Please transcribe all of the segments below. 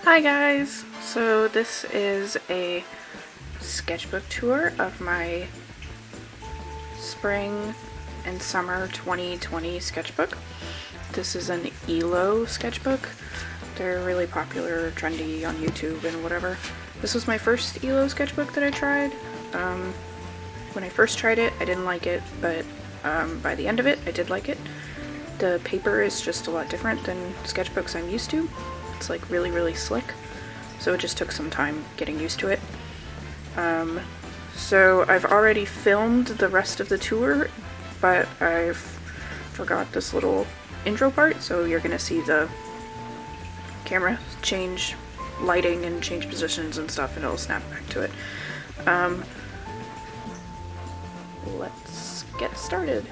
Hi guys! So this is a sketchbook tour of my spring and summer 2020 sketchbook. This is an ELO sketchbook. They're really popular, trendy on YouTube and whatever. This was my first ELO sketchbook that I tried. When I first tried it, I didn't like it, but by the end of it, I did like it. The paper is just a lot different than sketchbooks I'm used to. It's like really slick, so it just took some time getting used to it. So I've already filmed the rest of the tour, but I've forgot this little intro part, so you're gonna see the camera change lighting and change positions and stuff, and it'll snap back to it. Let's get started.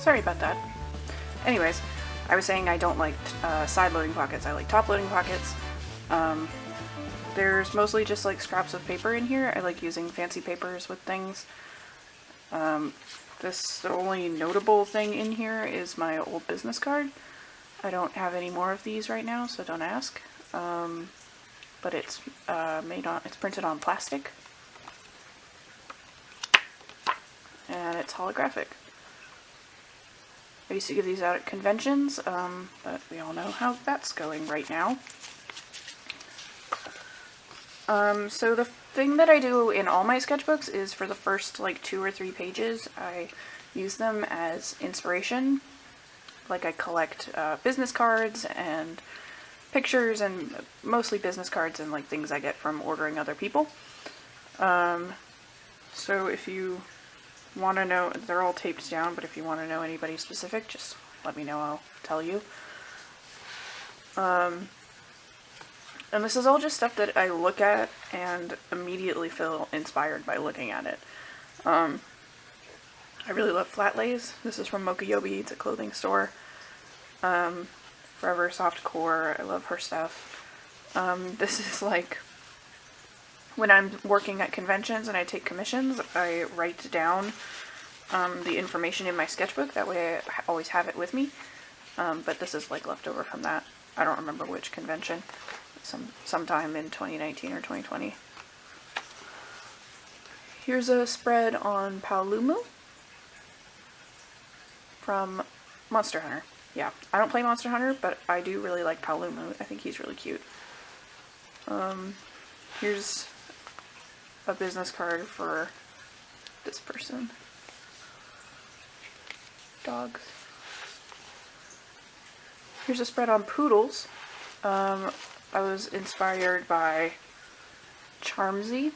Sorry about that. Anyways, I was saying I don't like side loading pockets, I like top loading pockets. There's mostly just like scraps of paper in here. I like using fancy papers with things. The only notable thing in here is my old business card. I don't have any more of these right now, so don't ask. But it's it's printed on plastic. And it's holographic. I used to give these out at conventions, but we all know how that's going right now. So the thing that I do in all my sketchbooks is for the first like 2 or 3 pages, I use them as inspiration. Like I collect business cards and pictures, and mostly business cards and like things I get from ordering other people. So if you want to know, they're all taped down, but if you want to know anybody specific, just let me know, I'll tell you. And this is all just stuff that I look at and immediately feel inspired by looking at it. I really love flat lays. This is from Mokuyobi, it's a clothing store. Forever Soft Core, I love her stuff. This is like, when I'm working at conventions and I take commissions, I write down the information in my sketchbook. That way I always have it with me. But this is like leftover from that. I don't remember which convention. Sometime in 2019 or 2020. Here's a spread on Paolumu from Monster Hunter. Yeah, I don't play Monster Hunter, but I do really like Paolumu. I think he's really cute. Here's a business card for this person. Dogs. Here's a spread on poodles. I was inspired by Charmsy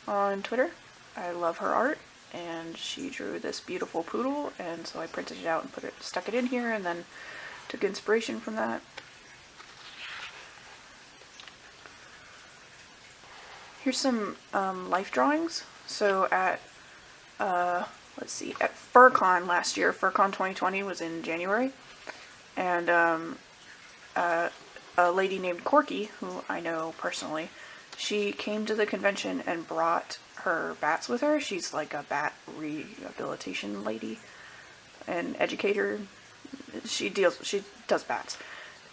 on Twitter. I love her art, and she drew this beautiful poodle, and so I printed it out and stuck it in here, and then took inspiration from that. Here's some life drawings. So at let's see, at FurCon last year, FurCon 2020 was in January, and a lady named Corky, who I know personally, she came to the convention and brought her bats with her. She's like a bat rehabilitation lady, an educator. She does bats,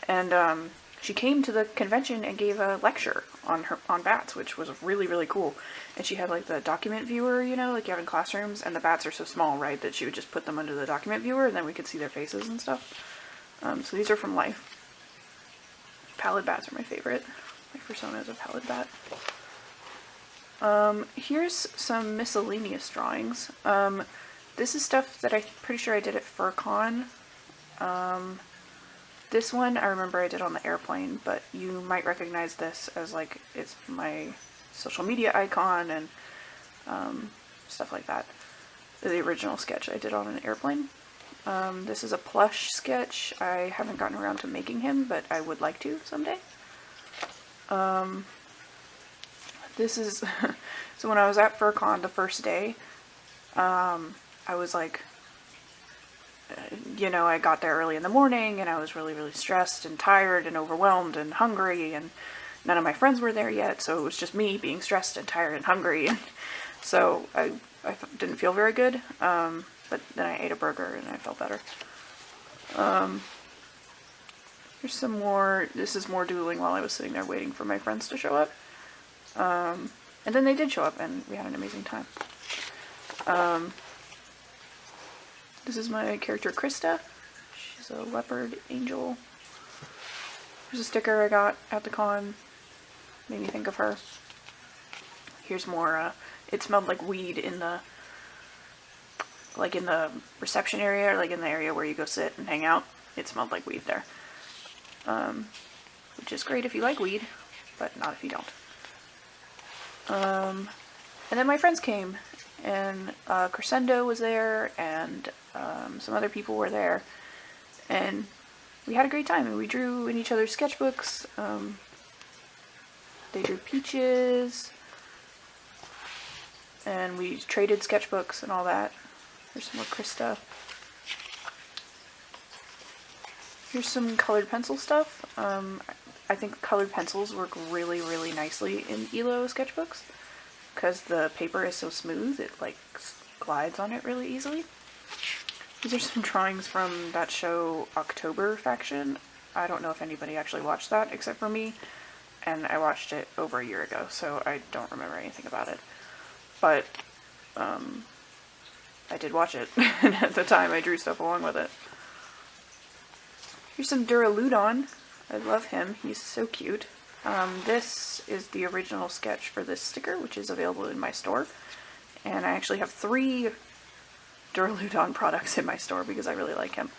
and she came to the convention and gave a lecture on bats, which was really cool. And she had like the document viewer, you know, like you have in classrooms, and the bats are so small, right, that she would just put them under the document viewer, and then we could see their faces and stuff. So these are from Life. Pallid bats are my favorite. My persona is a pallid bat. Here's some miscellaneous drawings. This is stuff that I'm pretty sure I did at FurCon. This one I remember I did on the airplane, but you might recognize this as like, it's my social media icon and stuff like that. The original sketch I did on an airplane. This is a plush sketch. I haven't gotten around to making him, but I would like to someday. This is, so when I was at FurCon the first day, I was like, you know, I got there early in the morning, and I was really stressed and tired and overwhelmed and hungry, and none of my friends were there yet, so it was just me being stressed and tired and hungry. So I didn't feel very good. But then I ate a burger and I felt better. Here's some more, this is more doodling while I was sitting there waiting for my friends to show up. And then they did show up and we had an amazing time. This is my character Krista. She's a leopard angel. Here's a sticker I got at the con. Made me think of her. Here's more, it smelled like weed in the, like in the reception area, or like in the area where you go sit and hang out. It smelled like weed there. Which is great if you like weed, but not if you don't. And then my friends came, and Crescendo was there, and some other people were there, and we had a great time, and we drew in each other's sketchbooks. They drew peaches, and we traded sketchbooks and all that. There's some more Krista. Here's some colored pencil stuff. I think colored pencils work really, really nicely in ELO sketchbooks because the paper is so smooth, it like glides on it really easily. These are some drawings from that show October Faction. I don't know if anybody actually watched that except for me, and I watched it over a year ago, so I don't remember anything about it. But I did watch it, and at the time I drew stuff along with it. Here's some Duraludon. I love him. He's so cute. This is the original sketch for this sticker, which is available in my store. And I actually have 3 Duraludon products in my store because I really like him.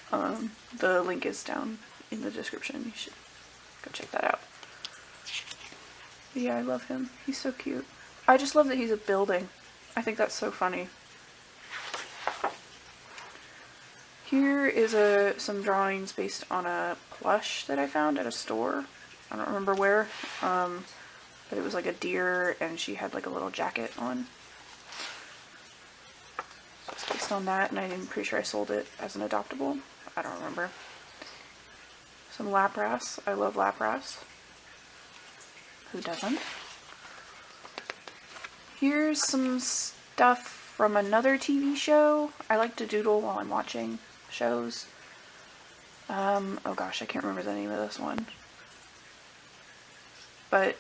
The link is down in the description. You should go check that out. But yeah, I love him. He's so cute. I just love that he's a building. I think that's so funny. Here is some drawings based on a plush that I found at a store. I don't remember where, but it was like a deer and she had like a little jacket on. So it's based on that, and I'm pretty sure I sold it as an adoptable. I don't remember. Some Lapras. I love Lapras. Who doesn't? Here's some stuff from another TV show. I like to doodle while I'm watching shows. Oh gosh, I can't remember the name of this one. But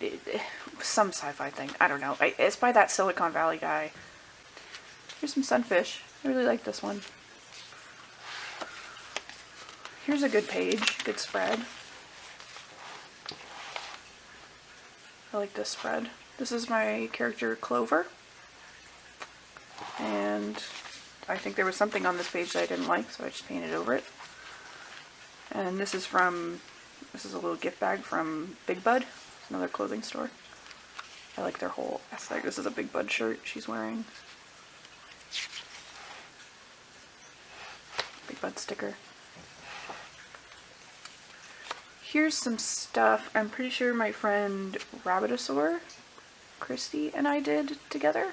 some sci-fi thing. I don't know. It's by that Silicon Valley guy. Here's some sunfish. I really like this one. Here's a good page. Good spread. I like this spread. This is my character Clover. And I think there was something on this page that I didn't like, so I just painted over it. And this is a little gift bag from Big Bud, another clothing store. I like their whole aesthetic. This is a Big Bud shirt she's wearing. Big Bud sticker. Here's some stuff I'm pretty sure my friend Rabbitosaur, Christy, and I did together.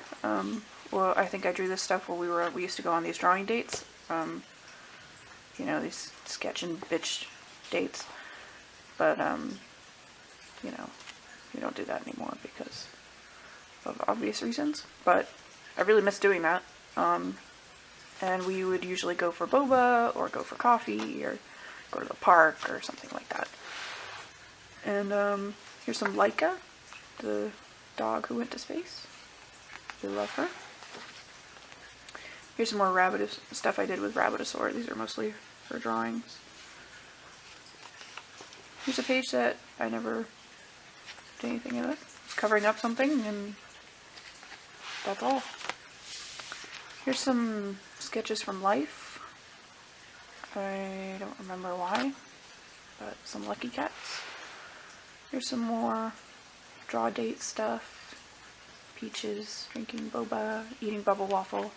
Well, I think I drew this stuff while we used to go on these drawing dates. You know, these sketch and bitch dates. But, you know, we don't do that anymore because of obvious reasons. But I really miss doing that. And we would usually go for boba, or go for coffee, or go to the park, or something like that. And, here's some Laika, the dog who went to space. We love her. Here's some more stuff I did with Rabbitosaur. These are mostly for drawings. Here's a page that I never did anything with. It's covering up something, and that's all. Here's some sketches from life. I don't remember why, but some lucky cats. Here's some more draw date stuff. Peaches, drinking boba, eating bubble waffle.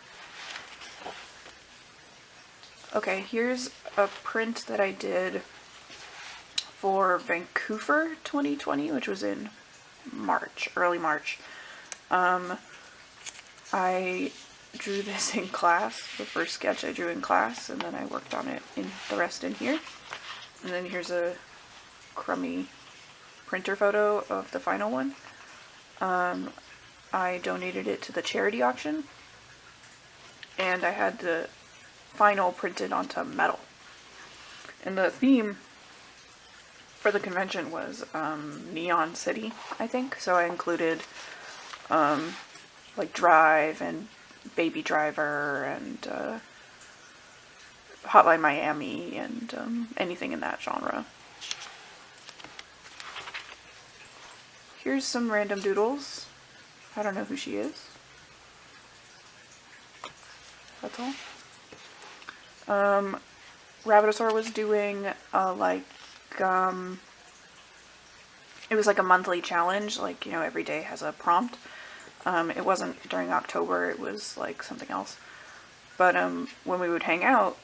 Okay, here's a print that I did for Vancouver 2020, which was in March, early March. I drew this in class, the first sketch I drew in class, and then I worked on it in the rest in here. And then here's a crummy printer photo of the final one. I donated it to the charity auction, and I had the final printed onto metal. And the theme for the convention was Neon City, I think. So I included like Drive and Baby Driver and Hotline Miami and anything in that genre. Here's some random doodles. I don't know who she is. That's all. Rabbitosaur was doing it was like a monthly challenge, like, you know, every day has a prompt. It wasn't during October, it was like something else. But when we would hang out,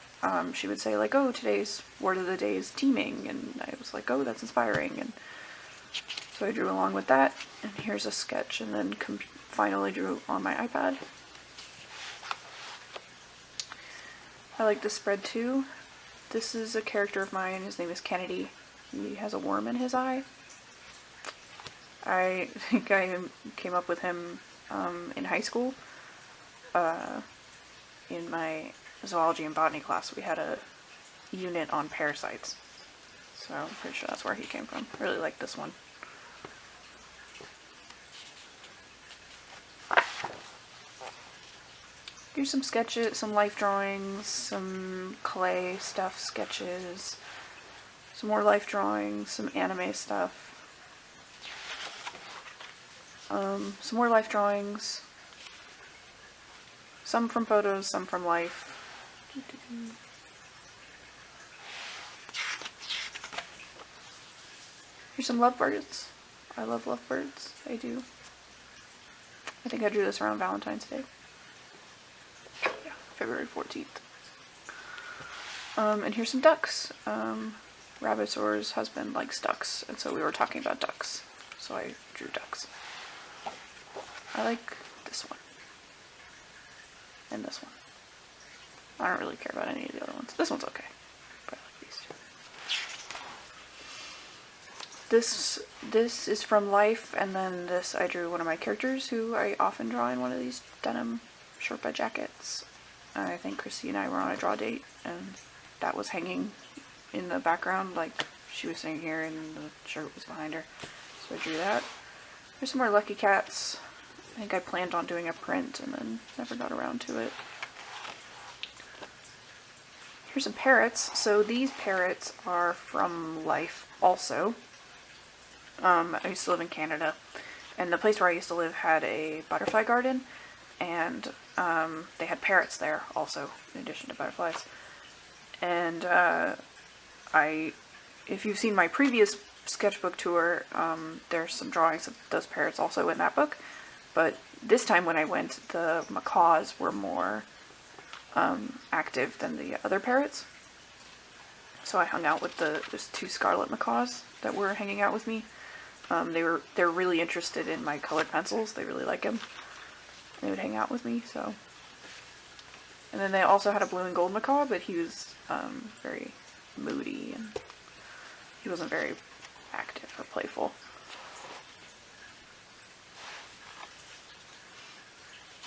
she would say like, oh, today's word of the day is teaming, and I was like, oh, that's inspiring, and so I drew along with that, and here's a sketch, and then finally drew on my iPad. I like this spread too. This is a character of mine, his name is Kennedy. He has a worm in his eye. I think I came up with him in high school. In my zoology and botany class, we had a unit on parasites. So I'm pretty sure that's where he came from. I really like this one. Here's some sketches, some life drawings, some clay stuff sketches, some more life drawings, some anime stuff, some more life drawings, some from photos, some from life. Here's some lovebirds. I love lovebirds. I do. I think I drew this around Valentine's Day. Yeah, February 14th. And here's some ducks. Rabbitosaur's husband likes ducks, and so we were talking about ducks. So I drew ducks. I like this one. And this one. I don't really care about any of the other ones. This one's okay. But I like these two. This is from Life, and then this I drew one of my characters who I often draw in one of these denim Sherpa jackets. I think Christy and I were on a draw date, and that was hanging in the background, like she was sitting here and the shirt was behind her. So I drew that. There's some more Lucky Cats. I think I planned on doing a print and then never got around to it. Here's some parrots. So these parrots are from Life also. I used to live in Canada, and the place where I used to live had a butterfly garden, and they had parrots there also, in addition to butterflies. And if you've seen my previous sketchbook tour, there's some drawings of those parrots also in that book. But this time when I went, the macaws were more active than the other parrots. So I hung out with there's two scarlet macaws that were hanging out with me. They're really interested in my colored pencils. They really like them. They would hang out with me, so. And then they also had a blue and gold macaw, but he was very moody, and he wasn't very active or playful.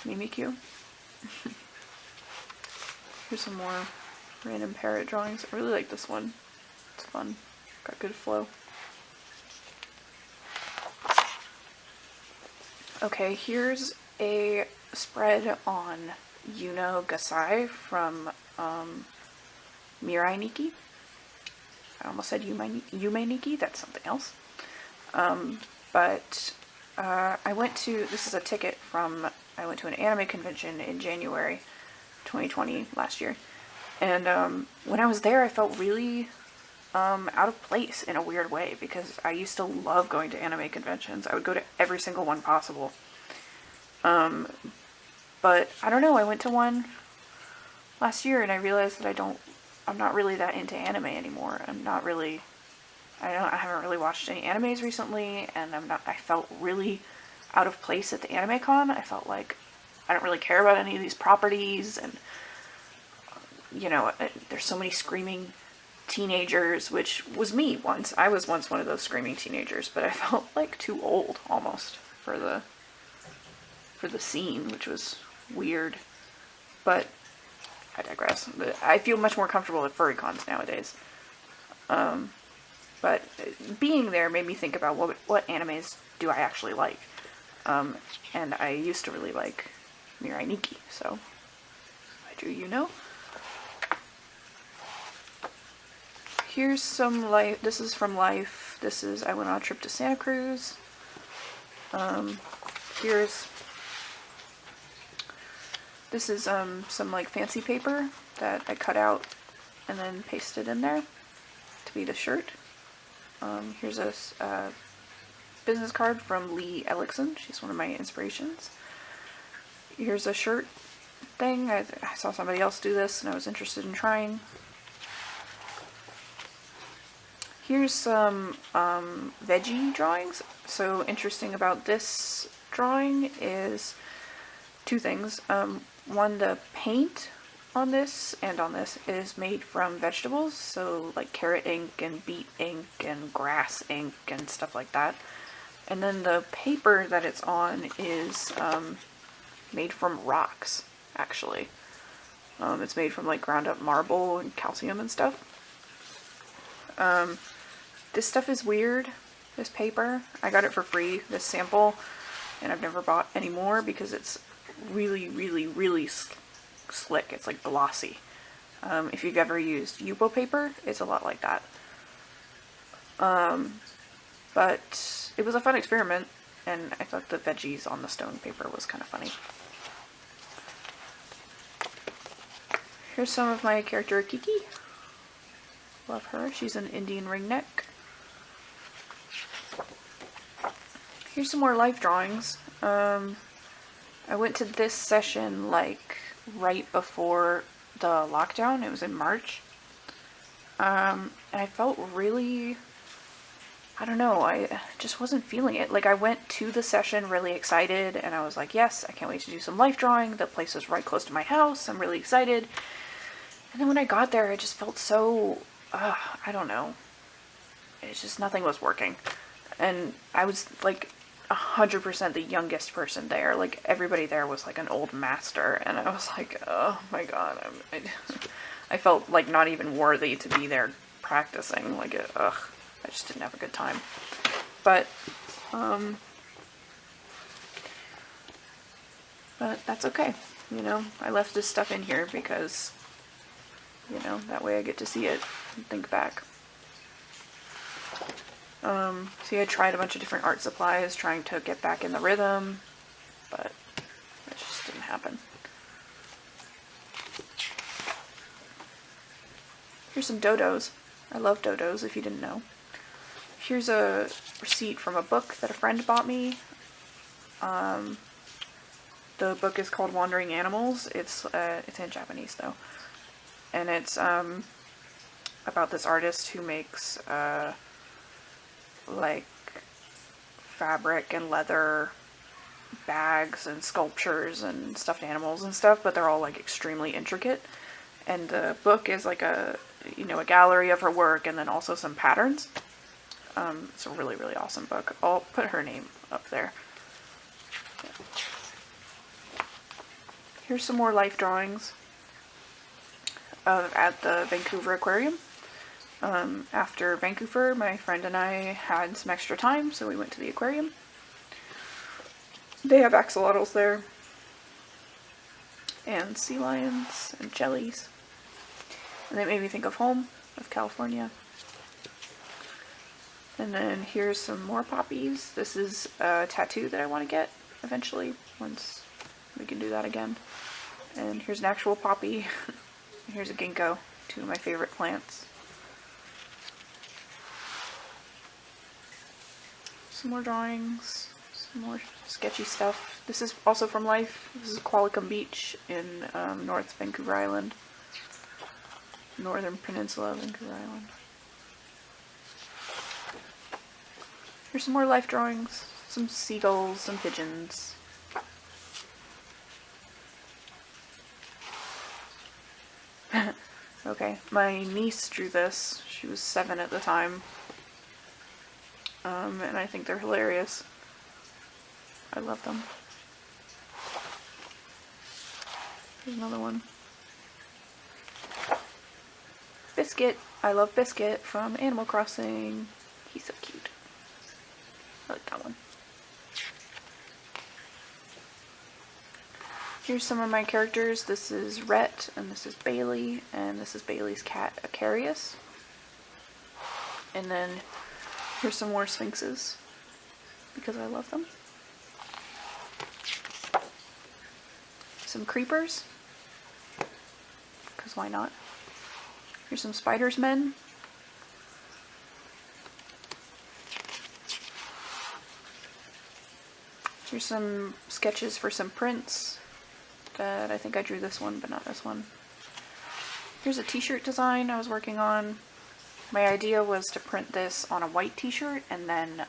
Mimikyu. Here's some more random parrot drawings. I really like this one. It's fun. Got good flow. Okay, here's a spread on Yuno Gasai from Mirai Nikki. I almost said Yume Nikki, that's something else. But I went to, this is a ticket from, I went to an anime convention in January 2020, last year. And when I was there, I felt really out of place in a weird way, because I used to love going to anime conventions. I would go to every single one possible. But I don't know, I went to one last year and I realized that I'm not really that into anime anymore. I haven't really watched any animes recently, and I felt really out of place at the Anime Con. I felt like I don't really care about any of these properties, and you know, there's so many screaming teenagers, which was me once. I was once one of those screaming teenagers, but I felt like too old almost for the scene, which was weird. But I digress. I feel much more comfortable at furry cons nowadays. But But being there made me think about what animes do I actually like. And I used to really like Mirai Nikki, so I drew you. Here's some life. This is from Life. This is I went on a trip to Santa Cruz. This is some like fancy paper that I cut out and then pasted in there to be the shirt. Here's a business card from Lee Ellickson. She's one of my inspirations. Here's a shirt thing. I saw somebody else do this and I was interested in trying. Here's some veggie drawings. So interesting about this drawing is two things. One, the paint on this and on this is made from vegetables, so like carrot ink and beet ink and grass ink and stuff like that. And then the paper that it's on is made from rocks, actually. It's made from like ground up marble and calcium and stuff. This stuff is weird, this paper. I got it for free, this sample, and I've never bought any more because it's really, really, really slick. It's like glossy. If you've ever used Yupo paper, it's a lot like that. But it was a fun experiment, and I thought the veggies on the stone paper was kind of funny. Here's some of my character Kiki. Love her. She's an Indian ringneck. Here's some more life drawings. I went to this session like right before the lockdown. It was in March. And I felt really, I don't know, I just wasn't feeling it. Like I went to the session really excited and I was like, yes, I can't wait to do some life drawing. The place is right close to my house. I'm really excited. And then when I got there, I just felt so, I don't know. It's just nothing was working. And I was like 100% the youngest person there. Like everybody there was like an old master, and I was like, oh my god, I felt like not even worthy to be there practicing. Like, I just didn't have a good time. But that's okay. You know, I left this stuff in here because, you know, that way I get to see it and think back. See, I tried a bunch of different art supplies trying to get back in the rhythm, but it just didn't happen. Here's some dodos. I love dodos, if you didn't know. Here's a receipt from a book that a friend bought me. The book is called Wandering Animals. It's in Japanese, though. And it's about this artist who makes like fabric and leather bags and sculptures and stuffed animals and stuff, but they're all like extremely intricate. And the book is like a gallery of her work and then also some patterns. It's a really, really awesome book. I'll put her name up there. Yeah. Here's some more life drawings at the Vancouver Aquarium. After Vancouver, my friend and I had some extra time, so we went to the aquarium. They have axolotls there, and sea lions, and jellies. And that made me think of home, of California. And then here's some more poppies. This is a tattoo that I want to get eventually, once we can do that again. And here's an actual poppy. Here's a ginkgo, two of my favorite plants. Some more drawings, some more sketchy stuff. This is also from Life. This is Qualicum Beach in North Vancouver Island. Northern Peninsula of Vancouver Island. Here's some more life drawings. Some seagulls, some pigeons. Okay, my niece drew this. She was 7 at the time. And I think they're hilarious. I love them. Here's another one. Biscuit. I Love Biscuit from Animal Crossing. He's so cute. I like that one. Here's some of my characters. This is Rhett, and this is Bailey, and this is Bailey's cat, Aquarius. And then here's some more sphinxes, because I love them. Some creepers, because why not? Here's some spiders men. Here's some sketches for some prints that I think I drew this one, but not this one. Here's a t-shirt design I was working on. My idea was to print this on a white t-shirt and then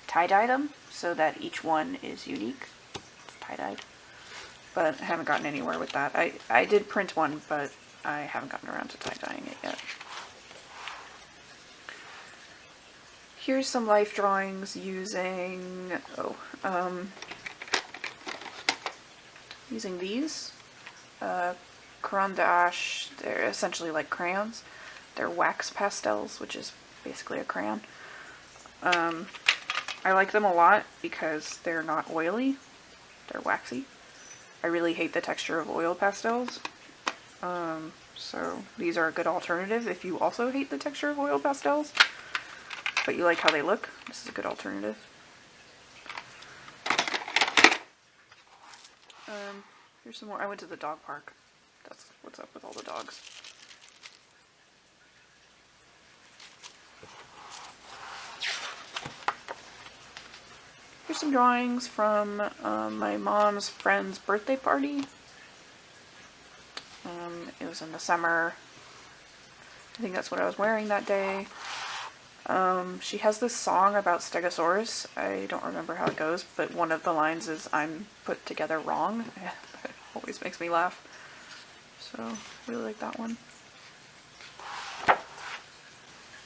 tie-dye them so that each one is unique. It's tie-dyed. But I haven't gotten anywhere with that. I did print one, but I haven't gotten around to tie-dyeing it yet. Here's some life drawings using, using these. Crayon d'Ache, they're essentially like crayons. They're wax pastels, which is basically a crayon. I like them a lot because they're not oily. They're waxy. I really hate the texture of oil pastels. So these are a good alternative if you also hate the texture of oil pastels, but you like how they look. This is a good alternative. Here's some more. I went to the dog park. That's what's up with all the dogs. Here's some drawings from my mom's friend's birthday party. It was in the summer. I think that's what I was wearing that day. She has this song about Stegosaurus. I don't remember how it goes, but one of the lines is, "I'm put together wrong." It always makes me laugh. So, I really like that one.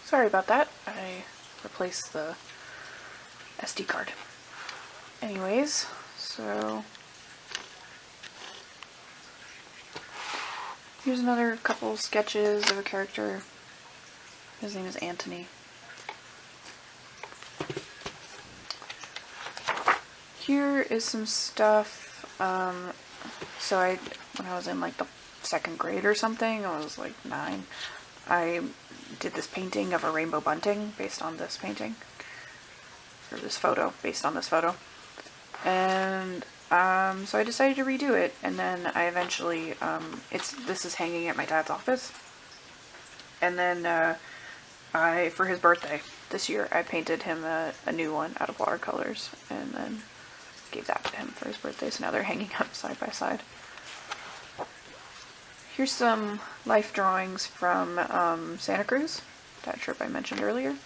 Sorry about that. I replaced the SD card. Anyways, so here's another couple sketches of a character. His name is Anthony. Here is some stuff. So when I was in like the 2nd grade or something, I was like 9, I did this painting of a rainbow bunting based on this painting. Or this photo, based on this photo. And so I decided to redo it, and then I eventually, this is hanging at my dad's office. And then for his birthday this year, I painted him a new one out of watercolors, and then gave that to him for his birthday, so now they're hanging up side by side. Here's some life drawings from Santa Cruz, that trip I mentioned earlier.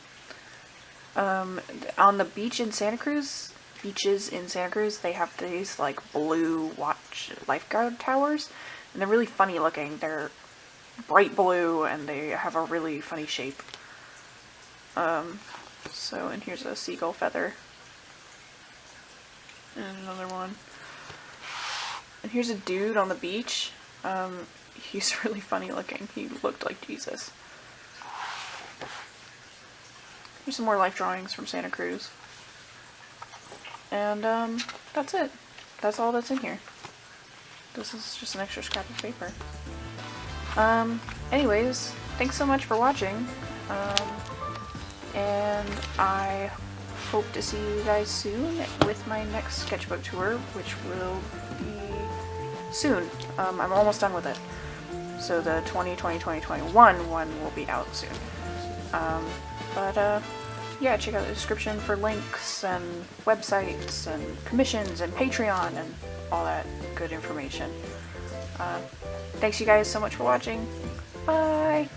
On the beaches in Santa Cruz, they have these like blue lifeguard towers, and they're really funny looking. They're bright blue, and they have a really funny shape. And here's a seagull feather. And another one. And here's a dude on the beach. He's really funny looking. He looked like Jesus. Here's some more life drawings from Santa Cruz. And that's it. That's all that's in here. This is just an extra scrap of paper. Anyways, thanks so much for watching. And I hope to see you guys soon with my next sketchbook tour, which will be soon. I'm almost done with it. So the 2020-2021 one will be out soon. Yeah, check out the description for links and websites and commissions and Patreon and all that good information. Thanks you guys so much for watching. Bye!